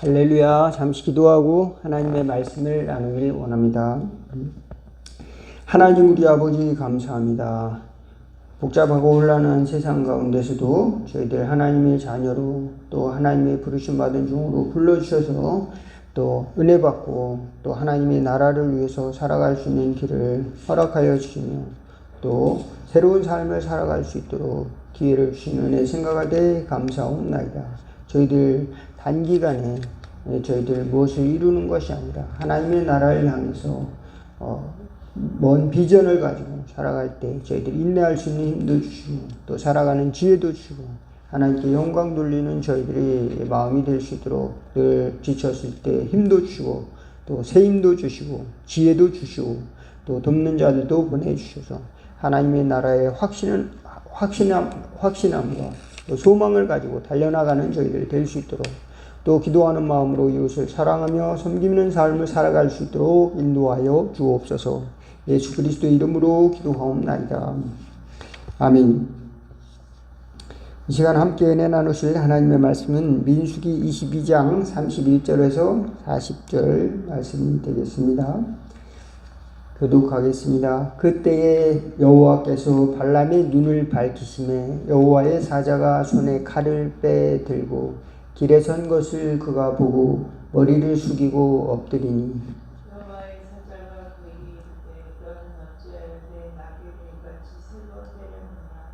할렐루야. 잠시 기도하고 하나님의 말씀을 나누길 원합니다. 하나님 우리 아버지 감사합니다. 복잡하고 혼란한 세상 가운데서도 저희들 하나님의 자녀로 또 하나님의 부르심 받은 종으로 불러주셔서 또 은혜 받고 또 하나님의 나라를 위해서 살아갈 수 있는 길을 허락하여 주시며 또 새로운 삶을 살아갈 수 있도록 기회를 주시는 은혜 생각하되 감사옵나이다. 저희들 단기간에 저희들 무엇을 이루는 것이 아니라 하나님의 나라를 향해서 먼 비전을 가지고 살아갈 때 저희들이 인내할 수 있는 힘도 주시고 또 살아가는 지혜도 주시고 하나님께 영광 돌리는 저희들의 마음이 될 수 있도록 늘 지쳤을 때 힘도 주시고 또 새 힘도 주시고 지혜도 주시고 또 돕는 자들도 보내주셔서 하나님의 나라의 확신함과 또 소망을 가지고 달려나가는 저희들이 될 수 있도록 또 기도하는 마음으로 이웃을 사랑하며 섬기는 삶을 살아갈 수 있도록 인도하여 주옵소서. 예수 그리스도 이름으로 기도하옵나이다. 아멘. 이 시간 함께 은혜 나누실 하나님의 말씀은 민수기 22장 31절에서 40절 말씀이 되겠습니다. 교독하겠습니다. 그때에 여호와께서 발람의 눈을 밝히시매 여호와의 사자가 손에 칼을 빼들고 길에 선 것을 그가 보고 머리를 숙이고 엎드리니 여호와의 사자가 그에게 이르되 너는 어찌하여 내 나귀를 같이 슬퍼 때렸느냐.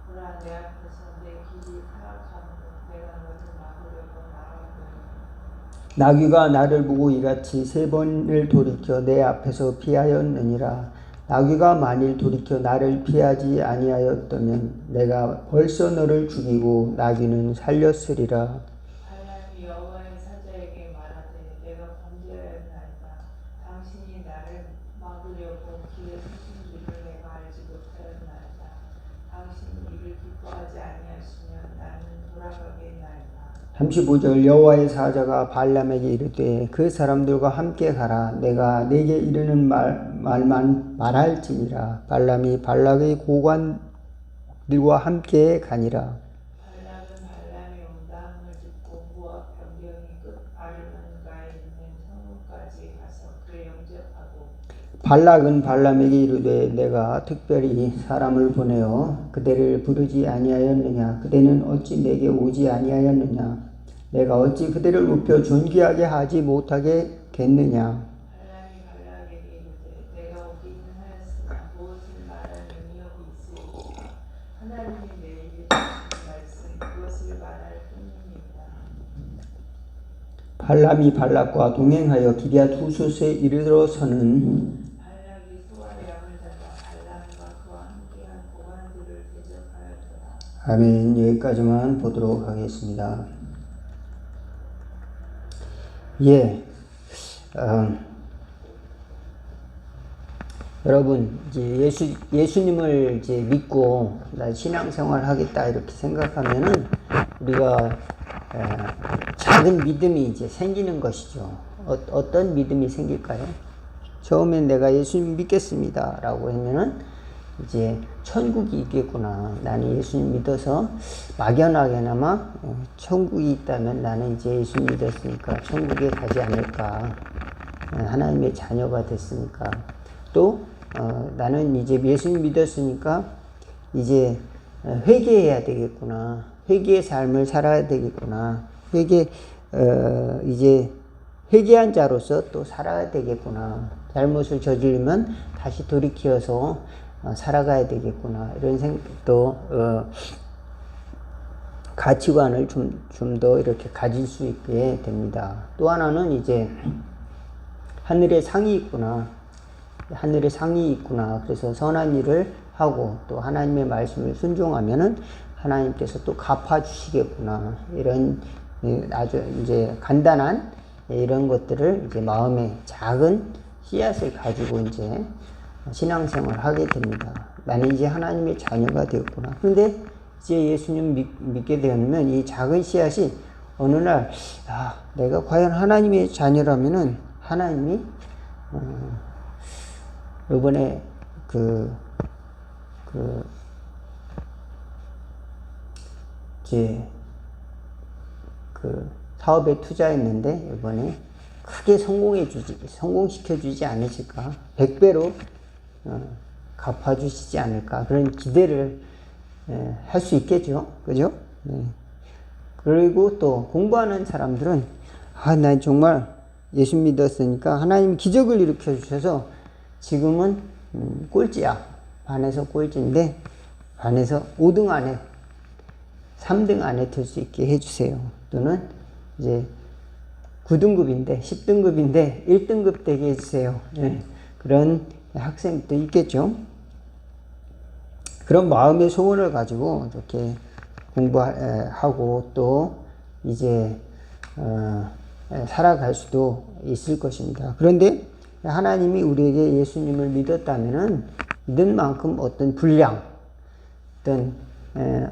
보라, 내 앞에서 내 길이 사악하므로 내가 너를 막으려고 나아가노니 나귀가 나를 보고 이같이 3번을 돌이켜 내 앞에서 피하였느니라. 나귀가 만일 돌이켜 나를 피하지 아니하였다면 내가 벌써 너를 죽이고 나귀는 살렸으리라. 발람이 여호와의 사자에게 말하되 내가 범죄하였나이다. 당신이 나를 막으려고 길에 서신 줄을 내가 알지 못하였나이다. 당신이 이를 기뻐하지 아니하시면 나는 돌아가겠나이다. 35절 여호와의 사자가 발람에게 이르되 그 사람들과 함께 가라. 내가 네게 이르는 말만 말할지니라. 발람이 발락의 고관들과 함께 가니라. 발락은 발람의 온다함을 듣고 모압 변경이 끝 아르논가에 있는 성문까지 가서 그를 영접하고 발락은 발람에게 이르되 내가 특별히 사람을 보내어 그대를 부르지 아니하였느냐. 그대는 어찌 내게 오지 아니하였느냐. 내가 어찌 그대를 높여 존귀하게 하지 못하겠느냐. 발람이 발락에게 이르되 내가 오기는 하였으나 무엇을 말할 능력이 있으리까. 하나님이 내게 주신 말씀 그것을 말할 뿐입니다. 발람이 발락과 동행하여 기럇 후솥에 이르러서는 발락이 소와 양을 잡아 발람과 그와 함께한 고관들을 대적하였더라. 아멘. 여기까지만 보도록 하겠습니다. 여러분 이제 예수님을 이제 믿고 나 신앙생활 하겠다 이렇게 생각하면은 우리가 작은 믿음이 이제 생기는 것이죠. 어떤 믿음이 생길까요? 처음엔 내가 예수님 믿겠습니다라고 하면은 이제 천국이 있겠구나. 나는 예수님 믿어서 막연하게나마 천국이 있다면 나는 이제 예수님 믿었으니까 천국에 가지 않을까. 하나님의 자녀가 됐으니까. 또 나는 이제 예수님 믿었으니까 이제 회개해야 되겠구나. 회개의 삶을 살아야 되겠구나. 이제 회개한 자로서 또 살아야 되겠구나. 잘못을 저지르면 다시 돌이켜서 살아가야 되겠구나. 이런 생각도 가치관을 좀 더 이렇게 가질 수 있게 됩니다. 또 하나는 이제 하늘에 상이 있구나. 하늘에 상이 있구나. 그래서 선한 일을 하고 또 하나님의 말씀을 순종하면은 하나님께서 또 갚아주시겠구나. 이런 아주 이제 간단한 이런 것들을 이제 마음에 작은 씨앗을 가지고 이제 신앙생활을 하게 됩니다. 나는 이제 하나님의 자녀가 되었구나. 그런데 이제 예수님 믿게 되면 이 작은 씨앗이 어느 날 내가 과연 하나님의 자녀라면은 하나님이 이번에 사업에 투자했는데 이번에 크게 성공시켜주지 않으실까? 100배로 갚아주시지 않을까? 그런 기대를 할 수 있겠죠. 그죠? 네. 그리고 또 공부하는 사람들은 난 정말 예수 믿었으니까 하나님이 기적을 일으켜 주셔서 지금은 꼴찌야. 반에서 꼴찌인데 반에서 5등 안에 3등 안에 들 수 있게 해주세요. 또는 이제 9등급인데 10등급인데 1등급 되게 해주세요. 네. 그런 학생도 있겠죠. 그런 마음의 소원을 가지고 이렇게 공부하고 또 이제 살아갈 수도 있을 것입니다. 그런데 하나님이 우리에게 예수님을 믿었다면은 믿은 만큼 어떤 분량, 어떤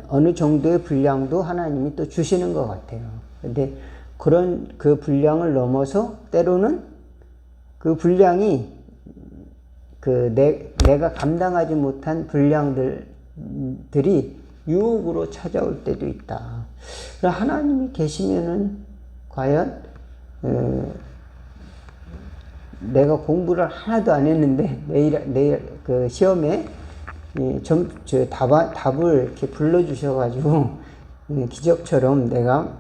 어느 정도의 분량도 하나님이 또 주시는 것 같아요. 근데 그런 그 분량을 넘어서 때로는 그 분량이 내가 감당하지 못한 분량들이 유혹으로 찾아올 때도 있다. 하나님이 계시면은 과연 내가 공부를 하나도 안 했는데 내일 그 시험에 답을 이렇게 불러주셔가지고 기적처럼 내가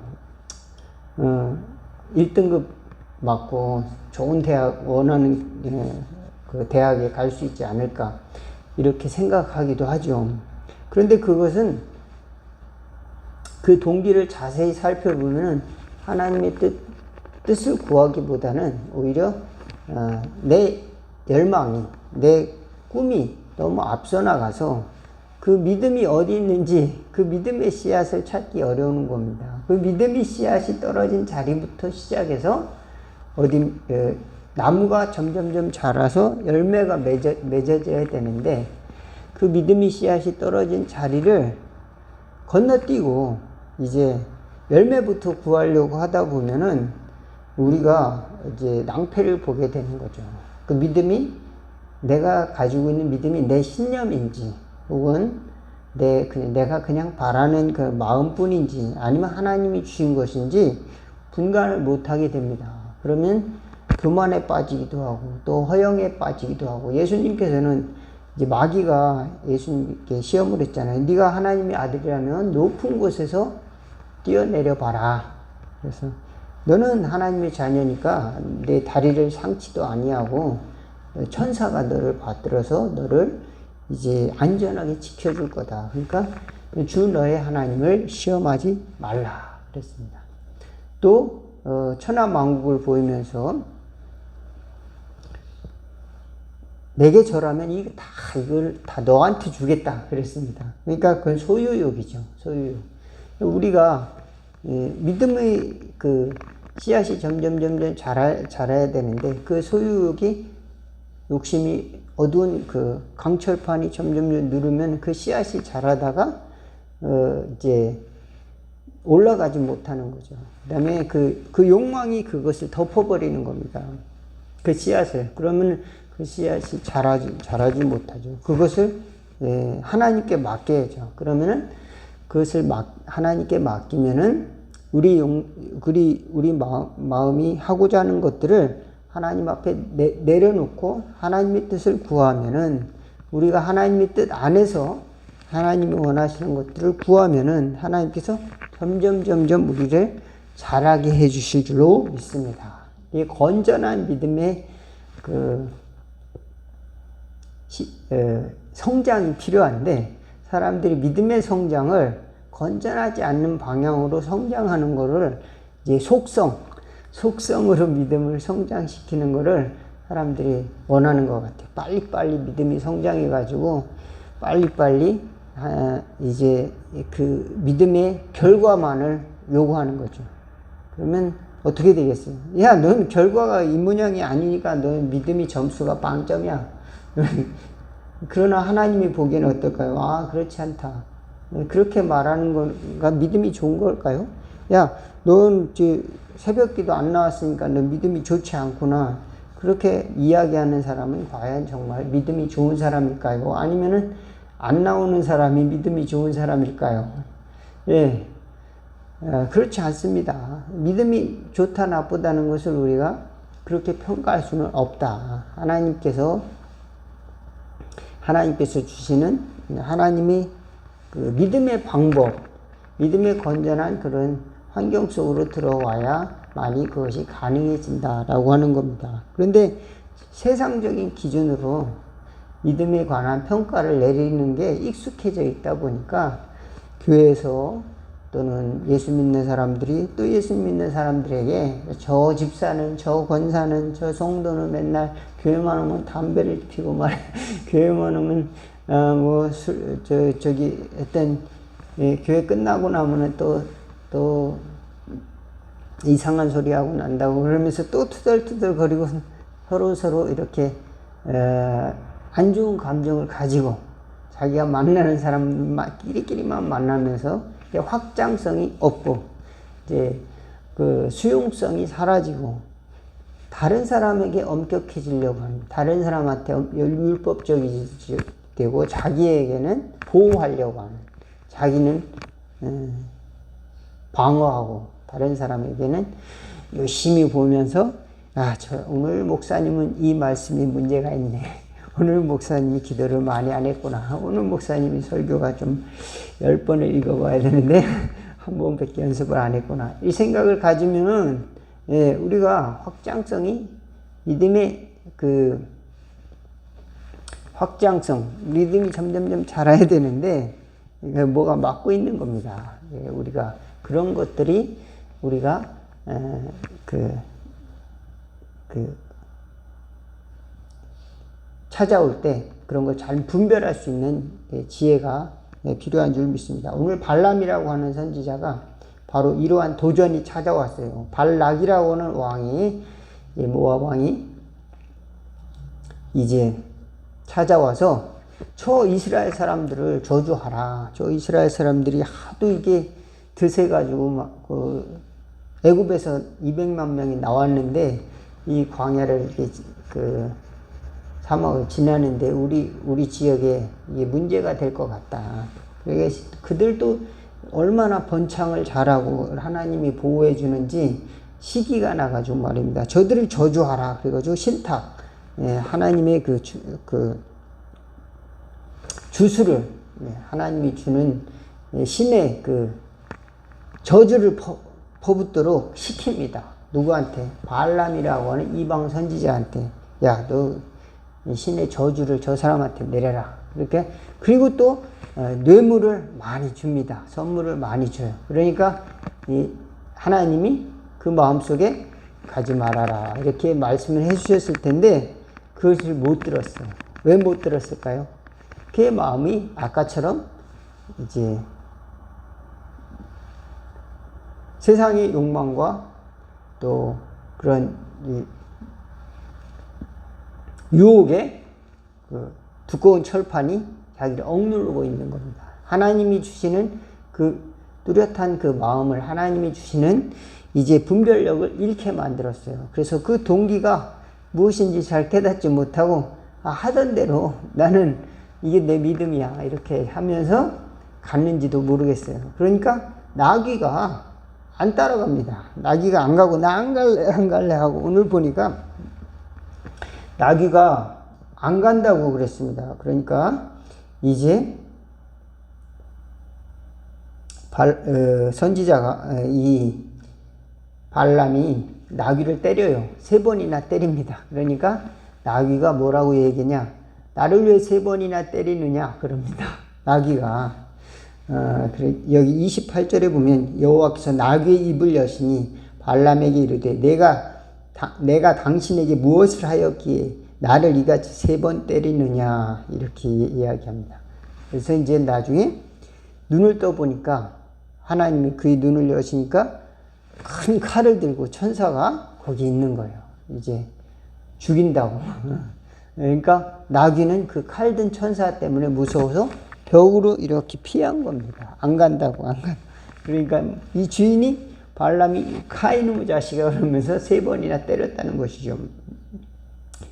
1등급 맞고 좋은 대학 원하는 그 대학에 갈 수 있지 않을까 이렇게 생각하기도 하죠. 그런데 그것은 그 동기를 자세히 살펴보면 하나님의 뜻을 구하기보다는 오히려 내 열망이, 내 꿈이 너무 앞서 나가서 그 믿음이 어디 있는지 그 믿음의 씨앗을 찾기 어려운 겁니다. 그 믿음의 씨앗이 떨어진 자리부터 시작해서 나무가 점점점 자라서 열매가 맺어져야 되는데 그 믿음의 씨앗이 떨어진 자리를 건너뛰고 이제 열매부터 구하려고 하다 보면은 우리가 이제 낭패를 보게 되는 거죠. 그 믿음이 내가 가지고 있는 믿음이 내 신념인지 혹은 내가 그냥 바라는 그 마음뿐인지 아니면 하나님이 주신 것인지 분간을 못하게 됩니다. 그러면 교만에 빠지기도 하고 또 허영에 빠지기도 하고 예수님께서는 이제 마귀가 예수님께 시험을 했잖아요. 네가 하나님의 아들이라면 높은 곳에서 뛰어내려 봐라. 그래서 너는 하나님의 자녀니까 내 다리를 상치도 아니하고 천사가 너를 받들어서 너를 이제 안전하게 지켜줄 거다. 그러니까 주 너의 하나님을 시험하지 말라 그랬습니다. 또 천하만국을 보이면서 내게 절하면 이걸 다 너한테 주겠다 그랬습니다. 그러니까 그건 소유욕이죠. 소유욕. 우리가 믿음의 그 씨앗이 점점 자라야 되는데 그 소유욕이 욕심이 어두운 그 강철판이 점점 누르면 그 씨앗이 자라다가 이제 올라가지 못하는 거죠. 그다음에 그 욕망이 그것을 덮어버리는 겁니다. 그 씨앗을. 그러면 그 씨앗이 자라지 못하죠. 그것을 하나님께 맡겨야죠. 그러면은 그것을 하나님께 맡기면은 우리 마음이 하고자 하는 것들을 하나님 앞에 내려놓고 하나님의 뜻을 구하면은 우리가 하나님의 뜻 안에서 하나님이 원하시는 것들을 구하면은 하나님께서 점점 우리를 자라게 해주실 줄로 믿습니다. 이 건전한 믿음의 성장이 필요한데 사람들이 믿음의 성장을 건전하지 않는 방향으로 성장하는 거를 이제 속성으로 믿음을 성장시키는 거를 사람들이 원하는 것 같아요. 빨리빨리 믿음이 성장해가지고 빨리빨리 이제 그 믿음의 결과만을 요구하는 거죠. 그러면 어떻게 되겠어요? 야, 넌 결과가 이 모양이 아니니까 넌 믿음이 점수가 빵점이야. 그러나 하나님이 보기에는 어떨까요? 그렇지 않다. 그렇게 말하는 건가 믿음이 좋은 걸까요? 야, 넌 새벽기도 안 나왔으니까 넌 믿음이 좋지 않구나. 그렇게 이야기하는 사람은 과연 정말 믿음이 좋은 사람일까요? 아니면은 안 나오는 사람이 믿음이 좋은 사람일까요? 예. 그렇지 않습니다. 믿음이 좋다 나쁘다는 것을 우리가 그렇게 평가할 수는 없다. 하나님께서 주시는 하나님이 그 믿음의 방법, 믿음의 건전한 그런 환경 속으로 들어와야만이 그것이 가능해진다라고 하는 겁니다. 그런데 세상적인 기준으로 믿음에 관한 평가를 내리는 게 익숙해져 있다 보니까 교회에서 또는 예수 믿는 사람들이 또 예수 믿는 사람들에게 저 집사는, 저 권사는, 저 성도는 맨날 교회만 오면 담배를 피고 말해. 교회만 오면 교회 끝나고 나면은 또 이상한 소리 하고 난다고 그러면서 또 투덜투덜 거리고 서로 이렇게 안 좋은 감정을 가지고 자기가 만나는 사람끼리만 만나면서 확장성이 없고 이제 그 수용성이 사라지고 다른 사람에게 엄격해지려고 하는, 다른 사람한테 율법적이 되고 자기에게는 보호하려고 하는, 자기는 방어하고 다른 사람에게는 열심히 보면서 오늘 목사님은 이 말씀이 문제가 있네. 오늘 목사님이 기도를 많이 안 했구나. 오늘 목사님이 설교가 좀 10번을 읽어봐야 되는데 한 번밖에 연습을 안 했구나. 이 생각을 가지면은 우리가 확장성이, 믿음의 그 확장성, 믿음이 점점점 자라야 되는데 뭐가 막고 있는 겁니다. 우리가 그런 것들이 우리가 찾아올 때 그런 걸 잘 분별할 수 있는 지혜가 필요한 줄 믿습니다. 오늘 발람이라고 하는 선지자가 바로 이러한 도전이 찾아왔어요. 발락이라고 하는 왕이, 모압 왕이 이제 찾아와서 저 이스라엘 사람들을 저주하라. 저 이스라엘 사람들이 하도 이게 드세가지고 애굽에서 200만 명이 나왔는데 이 광야를 이렇게 사막을 지나는데 우리 지역에 이게 문제가 될 것 같다. 그러니까 그들도 얼마나 번창을 잘하고 하나님이 보호해 주는지 시기가 나가지고 말입니다. 저들을 저주하라. 그래가지고 신탁, 하나님의 주수를, 하나님이 주는 신의 저주를 퍼붓도록 시킵니다. 누구한테? 발람이라고 하는 이방 선지자한테. 야, 너 신의 저주를 저 사람한테 내려라. 이렇게. 그리고 또 뇌물을 많이 줍니다. 선물을 많이 줘요. 그러니까 하나님이 그 마음속에 가지 말아라. 이렇게 말씀을 해주셨을 텐데 그것을 못 들었어요. 왜 못 들었을까요? 그의 마음이 아까처럼 이제 세상의 욕망과 또 그런 유혹의 두꺼운 철판이 자기를 억누르고 있는 겁니다. 하나님이 주시는 뚜렷한 마음을, 하나님이 주시는 이제 분별력을 잃게 만들었어요. 그래서 그 동기가 무엇인지 잘 깨닫지 못하고 하던 대로 나는 이게 내 믿음이야 이렇게 하면서 갔는지도 모르겠어요. 그러니까 나귀가 안 따라갑니다. 나귀가 안 가고 나 안 갈래 하고 오늘 보니까 나귀가 안 간다고 그랬습니다. 그러니까 이제 선지자가 이 발람이 나귀를 때려요. 3번이나 때립니다. 그러니까 나귀가 뭐라고 얘기냐? 나를 왜 3번이나 때리느냐? 그럽니다. 나귀가. 여기 28절에 보면 여호와께서 나귀의 입을 여시니 발람에게 이르되 내가 당신에게 무엇을 하였기에 나를 이같이 3번 때리느냐 이렇게 이야기합니다. 그래서 이제 나중에 눈을 떠보니까 하나님이 그의 눈을 여시니까 큰 칼을 들고 천사가 거기 있는 거예요. 이제 죽인다고. 그러니까 나귀는 그 칼 든 천사 때문에 무서워서 벽으로 이렇게 피한 겁니다. 안 간다고. 그러니까 이 주인이 발람이 카이누무 자식아 그러면서 3번이나 때렸다는 것이죠.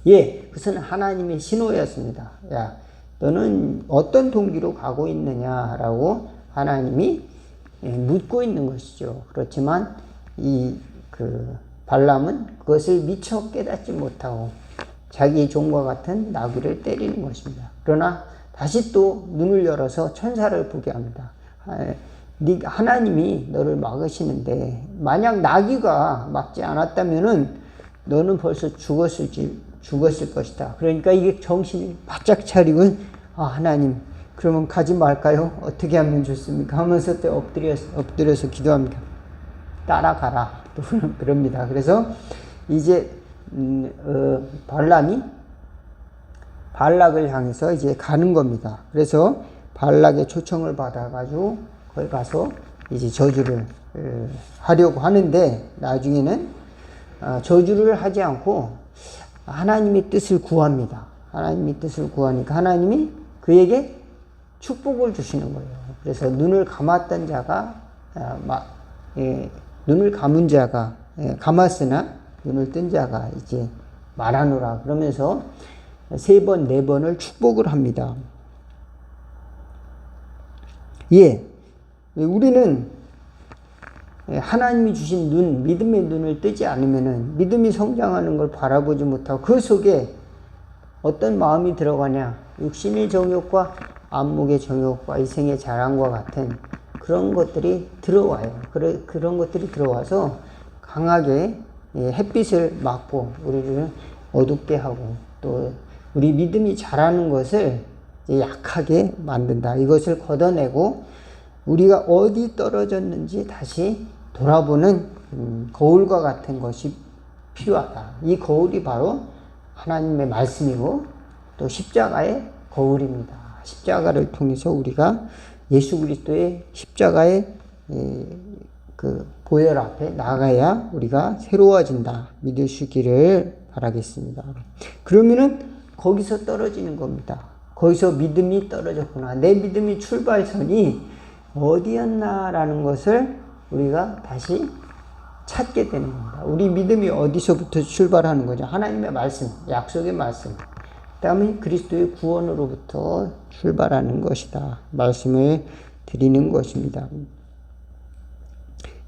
그것은 하나님의 신호였습니다. 야, 너는 어떤 동기로 가고 있느냐라고 하나님이 묻고 있는 것이죠. 그렇지만 발람은 그것을 미처 깨닫지 못하고 자기 종과 같은 나귀를 때리는 것입니다. 그러나 다시 또 눈을 열어서 천사를 보게 합니다. 하나님이 너를 막으시는데 만약 나귀가 막지 않았다면은 너는 벌써 죽었을 것이다. 그러니까 이게 정신이 바짝 차리고 하나님 그러면 가지 말까요? 어떻게 하면 좋습니까? 하면서 또 엎드려서 기도합니다. 따라가라. 또 그럽니다. 그래서 이제 발람이 발락을 향해서 이제 가는 겁니다. 그래서 발락의 초청을 받아가지고 거기 가서 이제 저주를 하려고 하는데 나중에는 저주를 하지 않고 하나님의 뜻을 구합니다. 하나님의 뜻을 구하니까 하나님이 그에게 축복을 주시는 거예요. 그래서 눈을 감았던 자가 눈을 감은 자가 감았으나 눈을 뜬 자가 이제 말하노라 그러면서 3번, 4번을 축복을 합니다. 우리는 하나님이 주신 눈, 믿음의 눈을 뜨지 않으면은 믿음이 성장하는 걸 바라보지 못하고 그 속에 어떤 마음이 들어가냐? 육신의 정욕과 안목의 정욕과 이생의 자랑과 같은 그런 것들이 들어와요. 그런 것들이 들어와서 강하게 햇빛을 막고 우리를 어둡게 하고 또 우리 믿음이 자라는 것을 약하게 만든다. 이것을 걷어내고 우리가 어디 떨어졌는지 다시 돌아보는 거울과 같은 것이 필요하다. 이 거울이 바로 하나님의 말씀이고 또 십자가의 거울입니다. 십자가를 통해서 우리가 예수 그리스도의 십자가의 보혈 앞에 나가야 우리가 새로워진다. 믿을 수 있기를 바라겠습니다. 그러면은 거기서 떨어지는 겁니다. 거기서 믿음이 떨어졌구나. 내 믿음이 출발선이 어디였나라는 것을 우리가 다시 찾게 되는 겁니다. 우리 믿음이 어디서부터 출발하는 거죠? 하나님의 말씀, 약속의 말씀. 그 다음에 그리스도의 구원으로부터 출발하는 것이다. 말씀을 드리는 것입니다.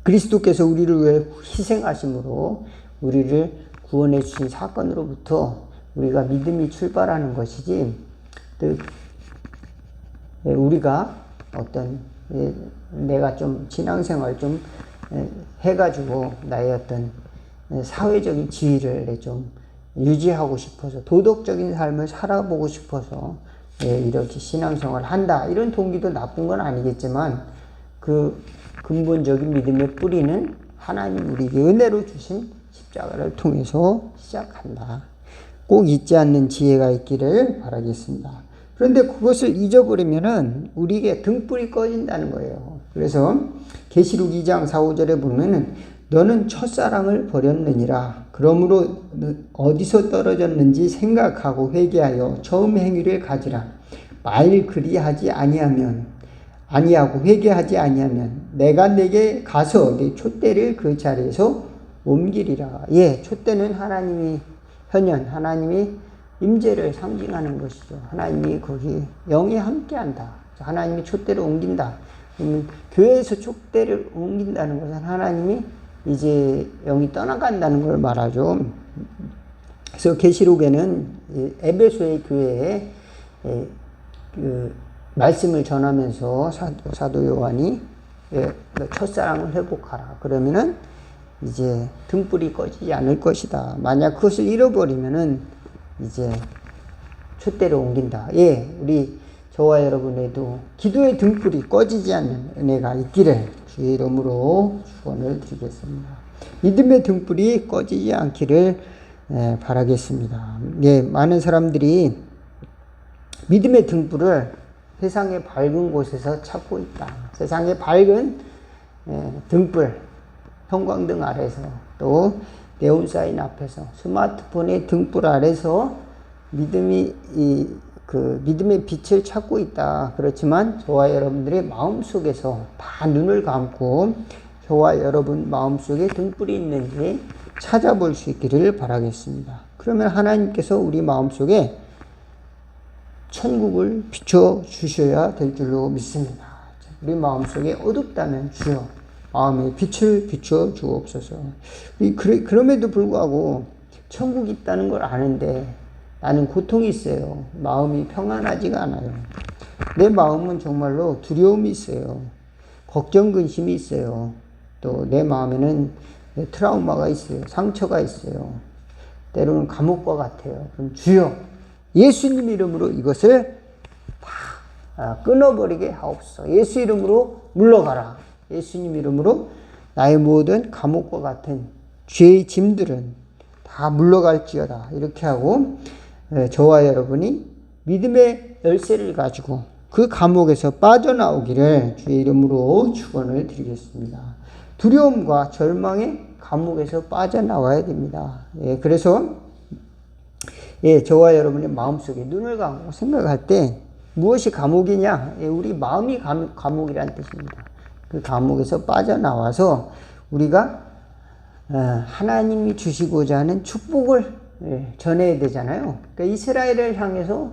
그리스도께서 우리를 위해 희생하심으로 우리를 구원해 주신 사건으로부터 우리가 믿음이 출발하는 것이지, 우리가 내가 좀 신앙생활 좀 해가지고 나의 어떤 사회적인 지위를 좀 유지하고 싶어서 도덕적인 삶을 살아보고 싶어서 이렇게 신앙생활을 한다. 이런 동기도 나쁜 건 아니겠지만 그 근본적인 믿음의 뿌리는 하나님 우리에게 은혜로 주신 십자가를 통해서 시작한다. 꼭 잊지 않는 지혜가 있기를 바라겠습니다. 그런데 그것을 잊어버리면은 우리에게 등불이 꺼진다는 거예요. 그래서 계시록 2장 4, 5절에 보면은 너는 첫사랑을 버렸느니라. 그러므로 어디서 떨어졌는지 생각하고 회개하여 처음 행위를 가지라. 만일 그리하지 아니하고 회개하지 아니하면 내가 내게 가서 내 촛대를 그 자리에서 옮기리라. 촛대는 하나님이 하나님이 임재를 상징하는 것이죠. 하나님이 거기 영이 함께한다. 하나님이 촛대를 옮긴다. 교회에서 촛대를 옮긴다는 것은 하나님이 이제 영이 떠나간다는 걸 말하죠. 그래서 계시록에는 에베소의 교회에 말씀을 전하면서 사도 요한이 첫사랑을 회복하라. 그러면은 이제 등불이 꺼지지 않을 것이다. 만약 그것을 잃어버리면은 이제 촛대를 옮긴다. 우리 저와 여러분에도 기도의 등불이 꺼지지 않는 은혜가 있기를 주의 이름으로 축원을 드리겠습니다. 믿음의 등불이 꺼지지 않기를 바라겠습니다. 많은 사람들이 믿음의 등불을 세상의 밝은 곳에서 찾고 있다. 세상의 밝은 등불, 형광등 아래서 또 네온사인 앞에서 스마트폰의 등불 아래서 믿음의 빛을 찾고 있다. 그렇지만 저와 여러분들의 마음속에서 다 눈을 감고 저와 여러분 마음속에 등불이 있는지 찾아볼 수 있기를 바라겠습니다. 그러면 하나님께서 우리 마음속에 천국을 비춰주셔야 될 줄로 믿습니다. 우리 마음속에 어둡다면 주여 마음에 빛을 비추어 주옵소서. 그럼에도 불구하고 천국이 있다는 걸 아는데 나는 고통이 있어요. 마음이 평안하지가 않아요. 내 마음은 정말로 두려움이 있어요. 걱정, 근심이 있어요. 또 내 마음에는 트라우마가 있어요. 상처가 있어요. 때로는 감옥과 같아요. 그럼 주여 예수님 이름으로 이것을 다 끊어버리게 하옵소서. 예수 이름으로 물러가라. 예수님 이름으로 나의 모든 감옥과 같은 죄의 짐들은 다 물러갈지어다. 이렇게 하고 저와 여러분이 믿음의 열쇠를 가지고 그 감옥에서 빠져나오기를 주의 이름으로 축원을 드리겠습니다. 두려움과 절망의 감옥에서 빠져나와야 됩니다. 그래서 저와 여러분의 마음속에 눈을 감고 생각할 때 무엇이 감옥이냐? 우리 마음이 감옥이란 뜻입니다. 그 감옥에서 빠져나와서 우리가 하나님이 주시고자 하는 축복을 전해야 되잖아요. 그러니까 이스라엘을 향해서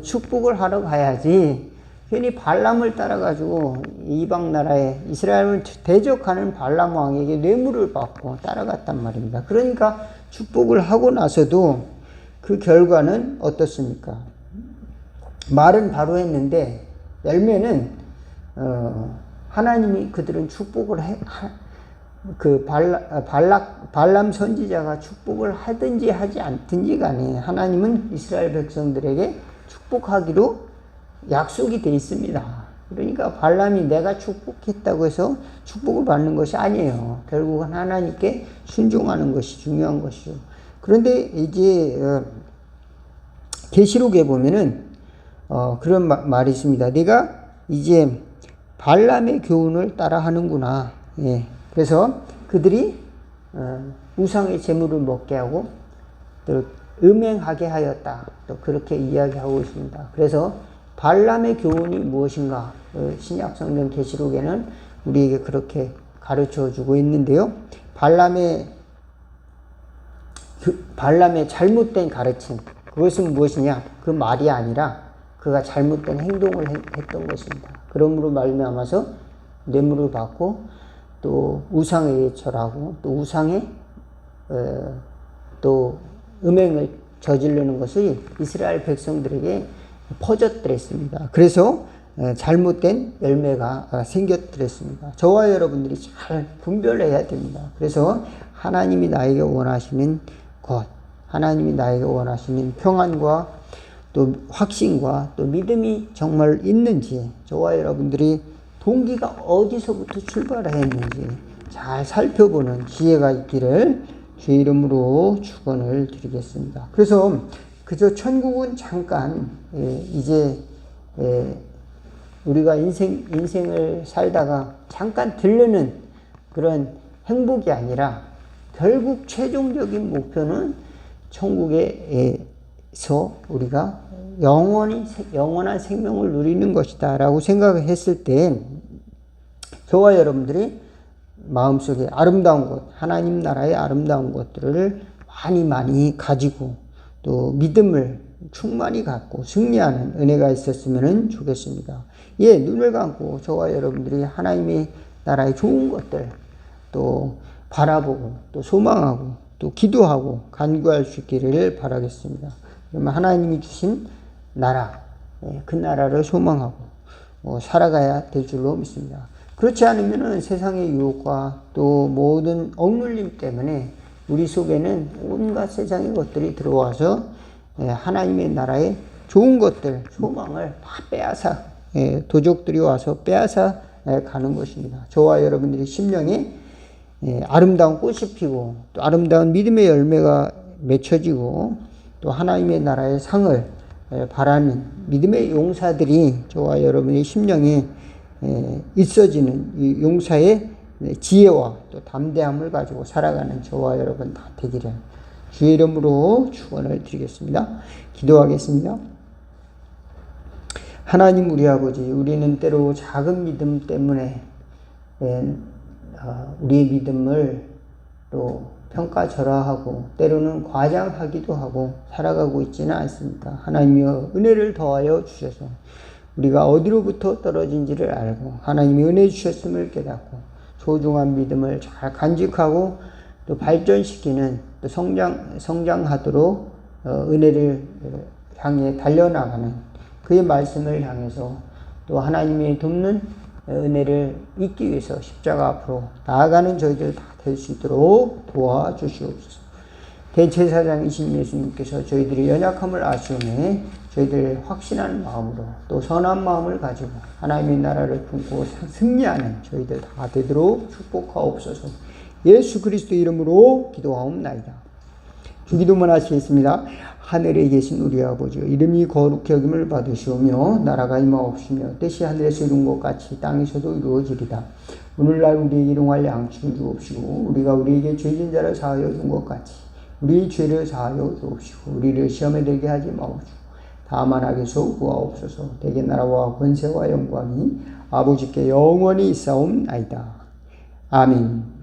축복을 하러 가야지 괜히 발람을 따라가지고 이방 나라에 이스라엘을 대적하는 발람 왕에게 뇌물을 받고 따라갔단 말입니다. 그러니까 축복을 하고 나서도 그 결과는 어떻습니까? 말은 바로 했는데 열매는 하나님이 그들은 축복을 발람 선지자가 축복을 하든지 하지 않든지 간에 하나님은 이스라엘 백성들에게 축복하기로 약속이 되어 있습니다. 그러니까 발람이 내가 축복했다고 해서 축복을 받는 것이 아니에요. 결국은 하나님께 순종하는 것이 중요한 것이죠. 그런데 이제 계시록에 보면은 그런 말이 있습니다. 내가 이제 발람의 교훈을 따라 하는구나. 그래서 그들이 우상의 제물을 먹게 하고 또 음행하게 하였다. 또 그렇게 이야기하고 있습니다. 그래서 발람의 교훈이 무엇인가? 신약 성경 계시록에는 우리에게 그렇게 가르쳐 주고 있는데요. 발람의 잘못된 가르침, 그것은 무엇이냐? 그 말이 아니라 그가 잘못된 행동을 했던 것입니다. 그러므로 말미암아서 뇌물을 받고 또 우상에 예절하고 또 우상에 또 음행을 저지르는 것이 이스라엘 백성들에게 퍼졌더랬습니다. 그래서 잘못된 열매가 생겼더랬습니다. 저와 여러분들이 잘 분별해야 됩니다. 그래서 하나님이 나에게 원하시는 것, 하나님이 나에게 원하시는 평안과 또 확신과 또 믿음이 정말 있는지, 저와 여러분들이 동기가 어디서부터 출발했는지 잘 살펴보는 지혜가 있기를 주의 이름으로 축원을 드리겠습니다. 그래서 그저 천국은 잠깐 이제 우리가 인생을 살다가 잠깐 들르는 그런 행복이 아니라 결국 최종적인 목표는 천국에서 우리가 영원한 생명을 누리는 것이다 라고 생각을 했을 때 저와 여러분들이 마음속에 아름다운 것, 하나님 나라의 아름다운 것들을 많이 가지고 또 믿음을 충만히 갖고 승리하는 은혜가 있었으면 좋겠습니다. 눈을 감고 저와 여러분들이 하나님의 나라의 좋은 것들 또 바라보고 또 소망하고 또 기도하고 간구할 수 있기를 바라겠습니다. 그러면 하나님이 주신 나라, 그 나라를 소망하고 살아가야 될 줄로 믿습니다. 그렇지 않으면 세상의 유혹과 또 모든 억눌림 때문에 우리 속에는 온갖 세상의 것들이 들어와서 하나님의 나라의 좋은 것들, 소망을 다 빼앗아 도적들이 와서 빼앗아 가는 것입니다. 저와 여러분들이 심령에 아름다운 꽃이 피고 또 아름다운 믿음의 열매가 맺혀지고 또 하나님의 나라의 상을 바라는 믿음의 용사들이 저와 여러분의 심령에 있어지는 이 용사의 지혜와 또 담대함을 가지고 살아가는 저와 여러분 다 되기를 주의 이름으로 축원을 드리겠습니다. 기도하겠습니다. 하나님 우리 아버지, 우리는 때로 작은 믿음 때문에 우리의 믿음을 또 평가절하하고 때로는 과장하기도 하고 살아가고 있지는 않습니까? 하나님이여 은혜를 더하여 주셔서 우리가 어디로부터 떨어진지를 알고 하나님이 은혜 주셨음을 깨닫고 소중한 믿음을 잘 간직하고 또 발전시키는 또 성장하도록 은혜를 향해 달려나가는 그의 말씀을 향해서 또 하나님이 돕는 은혜를 잊기 위해서 십자가 앞으로 나아가는 저희들 다 될 수 있도록 도와주시옵소서. 대제사장이신 예수님께서 저희들의 연약함을 아시오매 저희들 확신하는 마음으로 또 선한 마음을 가지고 하나님의 나라를 품고 승리하는 저희들 다 되도록 축복하옵소서. 예수 그리스도 이름으로 기도하옵나이다. 주기도문 하시겠습니다. 하늘에 계신 우리 아버지여 이름이 거룩히 여김을 받으시오며 나라가 임하옵시며 뜻이 하늘에서 이룬 것 같이 땅에서도 이루어지리다. 오늘날 우리에게 일용할 양식을 주옵시고 우리가 우리에게 죄진 자를 사하여 준 것 같이 우리 죄를 사하여 주옵시고 우리를 시험에 들게 하지 마옵시고 다만 악에서 구하옵소서. 대개 나라와 권세와 영광이 아버지께 영원히 있사옵나이다. 아멘.